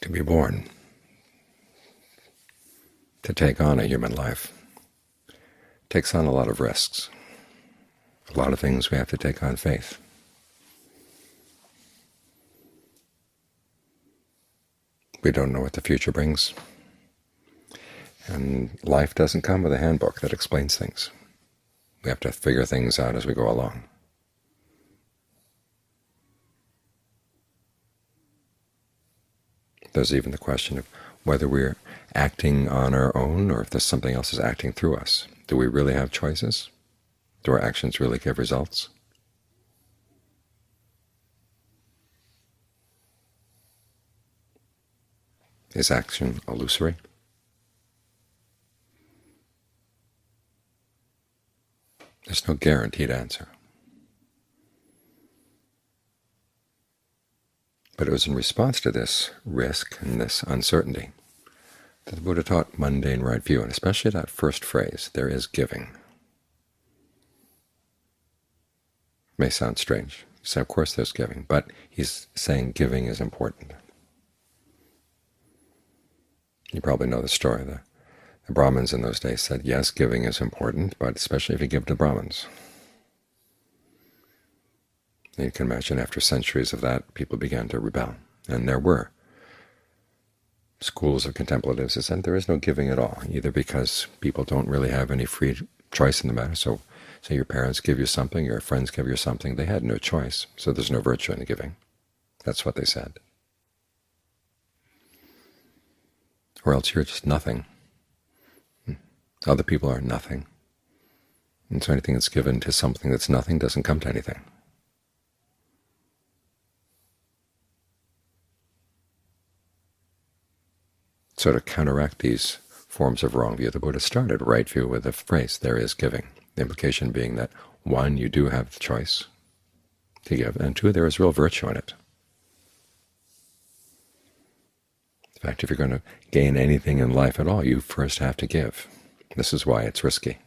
to be born, to take on a human life, takes on a lot of risks. A lot of things we have to take on faith. We don't know what the future brings, and life doesn't come with a handbook that explains things. We have to figure things out as we go along. There's even the question of whether we're acting on our own or if there's something else is acting through us. Do we really have choices? Do our actions really give results? Is action illusory? There's no guaranteed answer. But it was in response to this risk and this uncertainty that the Buddha taught mundane right view, and especially that first phrase, there is giving. It may sound strange. You say, of course there's giving, but he's saying giving is important. You probably know the story. The Brahmins in those days said, yes, giving is important, but especially if you give to Brahmins. And you can imagine after centuries of that, people began to rebel. And there were schools of contemplatives that said there is no giving at all, either because people don't really have any free choice in the matter. So say your parents give you something, your friends give you something, they had no choice, so there's no virtue in giving. That's what they said. Or else you're just nothing. Other people are nothing. And so anything that's given to something that's nothing doesn't come to anything. So to counteract these forms of wrong view, the Buddha started right view with the phrase, there is giving. The implication being that, one, you do have the choice to give, and two, there is real virtue in it. In fact, if you're going to gain anything in life at all, you first have to give. This is why it's risky.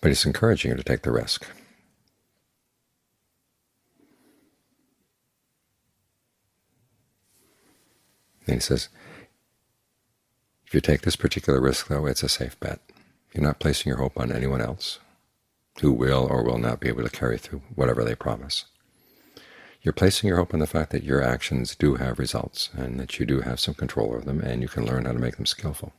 But he's encouraging you to take the risk. And he says, if you take this particular risk, though, it's a safe bet. You're not placing your hope on anyone else who will or will not be able to carry through whatever they promise. You're placing your hope on the fact that your actions do have results and that you do have some control over them, and you can learn how to make them skillful.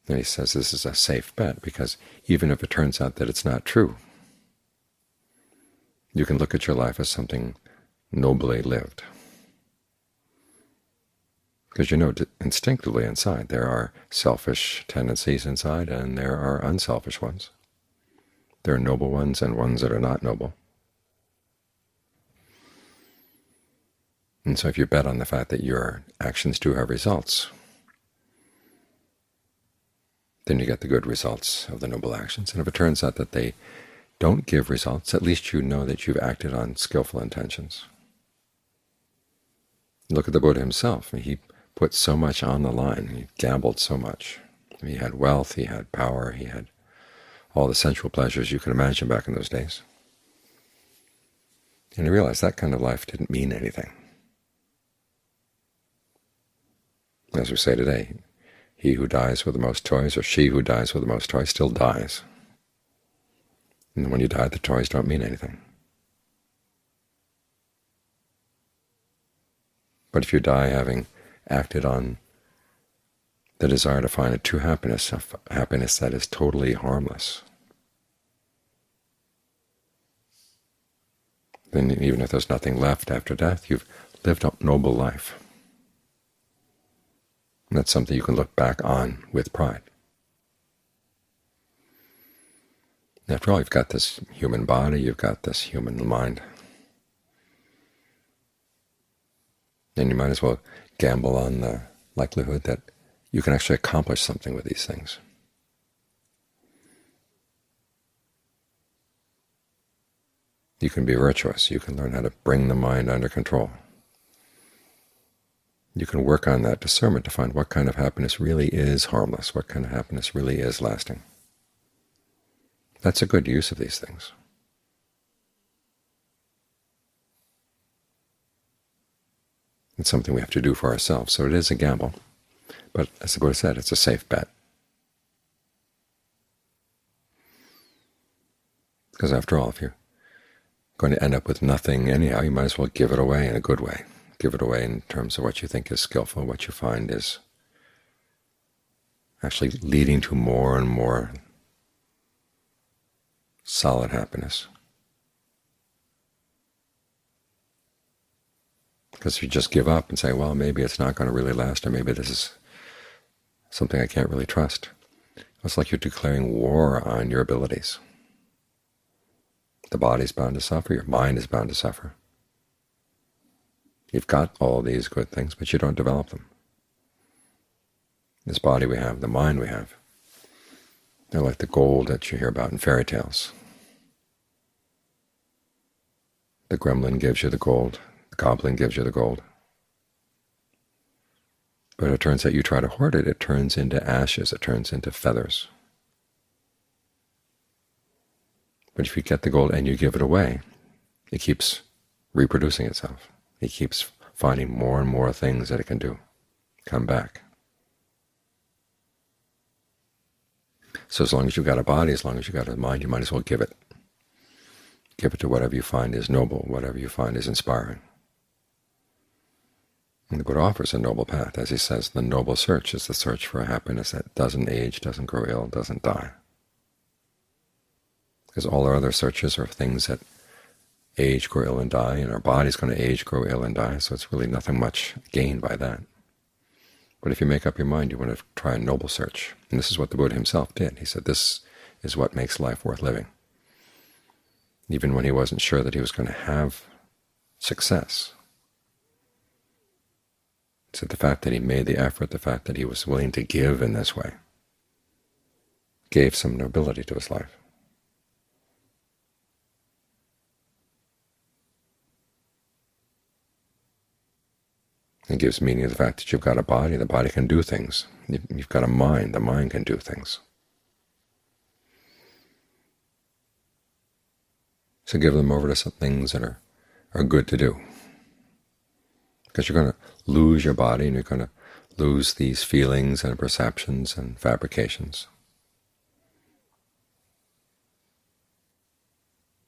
And he says this is a safe bet because even if it turns out that it's not true, you can look at your life as something nobly lived. Because you know instinctively inside there are selfish tendencies inside and there are unselfish ones. There are noble ones and ones that are not noble. And so if you bet on the fact that your actions do have results, then you get the good results of the noble actions. And if it turns out that they don't give results, at least you know that you've acted on skillful intentions. Look at the Buddha himself. He put so much on the line. He gambled so much. He had wealth, he had power, he had all the sensual pleasures you can imagine back in those days. And he realized that kind of life didn't mean anything. As we say today, he who dies with the most toys, or she who dies with the most toys, still dies. And when you die, the toys don't mean anything. But if you die having acted on the desire to find a true happiness, a happiness that is totally harmless, then even if there's nothing left after death, you've lived a noble life. And that's something you can look back on with pride. After all, you've got this human body, you've got this human mind, and you might as well gamble on the likelihood that you can actually accomplish something with these things. You can be virtuous. You can learn how to bring the mind under control. You can work on that discernment to find what kind of happiness really is harmless, what kind of happiness really is lasting. That's a good use of these things. It's something we have to do for ourselves, so it is a gamble. But as the Buddha said, it's a safe bet. Because after all, if you're going to end up with nothing anyhow, you might as well give it away in a good way. Give it away in terms of what you think is skillful, what you find is actually leading to more and more solid happiness. Because if you just give up and say, well, maybe it's not going to really last, or maybe this is something I can't really trust, it's like you're declaring war on your abilities. The body's bound to suffer, your mind is bound to suffer. You've got all these good things, but you don't develop them. This body we have, the mind we have, they're like the gold that you hear about in fairy tales. The gremlin gives you the gold, the goblin gives you the gold. But it turns out you try to hoard it, it turns into ashes, it turns into feathers. But if you get the gold and you give it away, it keeps reproducing itself. It keeps finding more and more things that it can do, come back. So as long as you've got a body, as long as you've got a mind, you might as well give it. Give it to whatever you find is noble, whatever you find is inspiring. And the Buddha offers a noble path. As he says, the noble search is the search for a happiness that doesn't age, doesn't grow ill, doesn't die. Because all our other searches are things that age, grow ill, and die, and our body's going to age, grow ill, and die, so it's really nothing much gained by that. But if you make up your mind you want to try a noble search, and this is what the Buddha himself did, he said this is what makes life worth living. Even when he wasn't sure that he was going to have success, he said the fact that he made the effort, the fact that he was willing to give in this way, gave some nobility to his life. It gives meaning to the fact that you've got a body, the body can do things. You've got a mind, the mind can do things. So give them over to some things that are good to do. Because you're going to lose your body, and you're going to lose these feelings and perceptions and fabrications.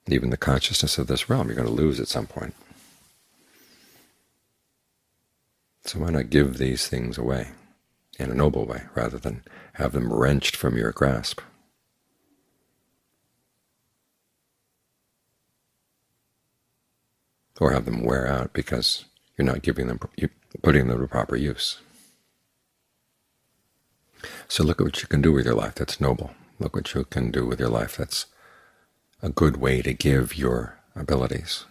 Even the consciousness of this realm you're going to lose at some point. So why not give these things away in a noble way, rather than have them wrenched from your grasp? Or have them wear out because you're not giving them, putting them to proper use. So look at what you can do with your life that's noble. Look what you can do with your life that's a good way to give your abilities.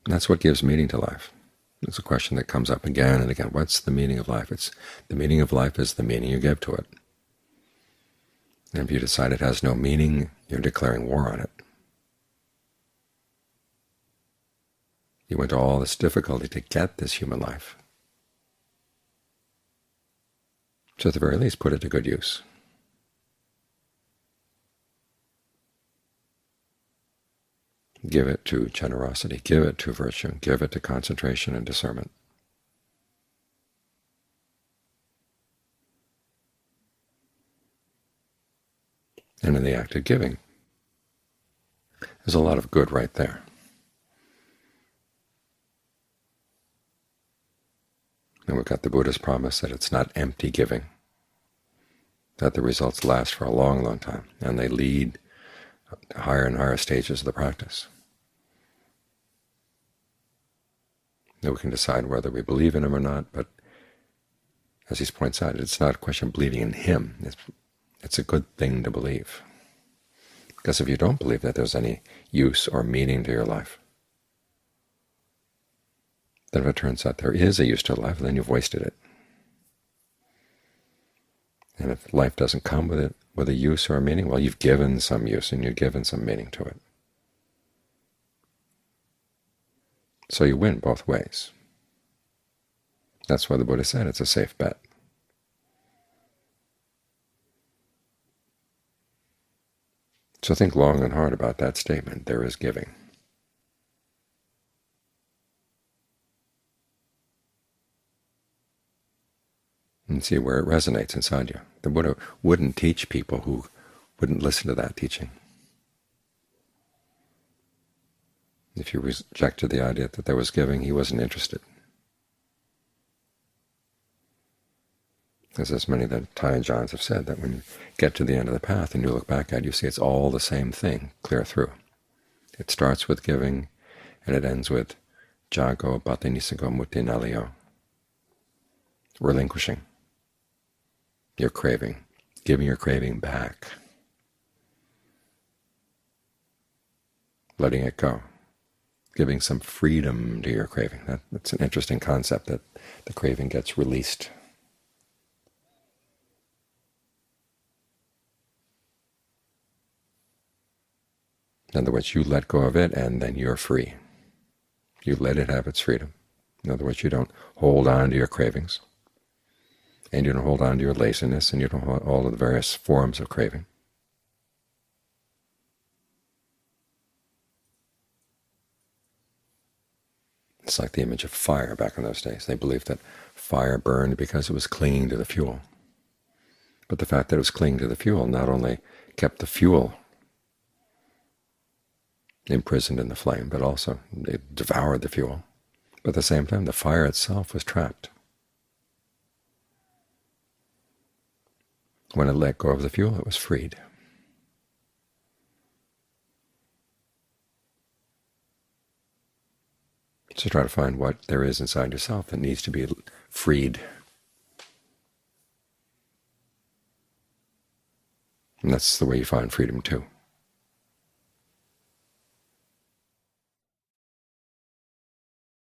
And that's what gives meaning to life. It's a question that comes up again and again. What's the meaning of life? The meaning of life is the meaning you give to it. And if you decide it has no meaning, you're declaring war on it. You went to all this difficulty to get this human life. So at the very least, put it to good use. Give it to generosity, give it to virtue, give it to concentration and discernment. And in the act of giving, there's a lot of good right there. And we've got the Buddha's promise that it's not empty giving, that the results last for a long, long time, and they lead to higher and higher stages of the practice. Now we can decide whether we believe in him or not, but as he points out, it's not a question of believing in him. It's a good thing to believe. Because if you don't believe that there's any use or meaning to your life, then if it turns out there is a use to life, then you've wasted it. And if life doesn't come with a use or a meaning, well, you've given some use and you've given some meaning to it. So you win both ways. That's why the Buddha said it's a safe bet. So think long and hard about that statement, there is giving. and see where it resonates inside you. The Buddha wouldn't teach people who wouldn't listen to that teaching. If you rejected the idea that there was giving, he wasn't interested. As many of the Thai Johns have said, that when you get to the end of the path and you look back at it, you see it's all the same thing, clear through. It starts with giving, and it ends with jago batinisago muti nalio, relinquishing your craving, giving your craving back, letting it go, giving some freedom to your craving. That's an interesting concept, that the craving gets released. In other words, you let go of it, and then you're free. You let it have its freedom. In other words, you don't hold on to your cravings, and you don't hold on to your laziness, and you don't hold all of the various forms of craving. It's like the image of fire back in those days. They believed that fire burned because it was clinging to the fuel. But the fact that it was clinging to the fuel not only kept the fuel imprisoned in the flame, but also it devoured the fuel. But at the same time, the fire itself was trapped. When it let go of the fuel, it was freed. So try to find what there is inside yourself that needs to be freed. And that's the way you find freedom too.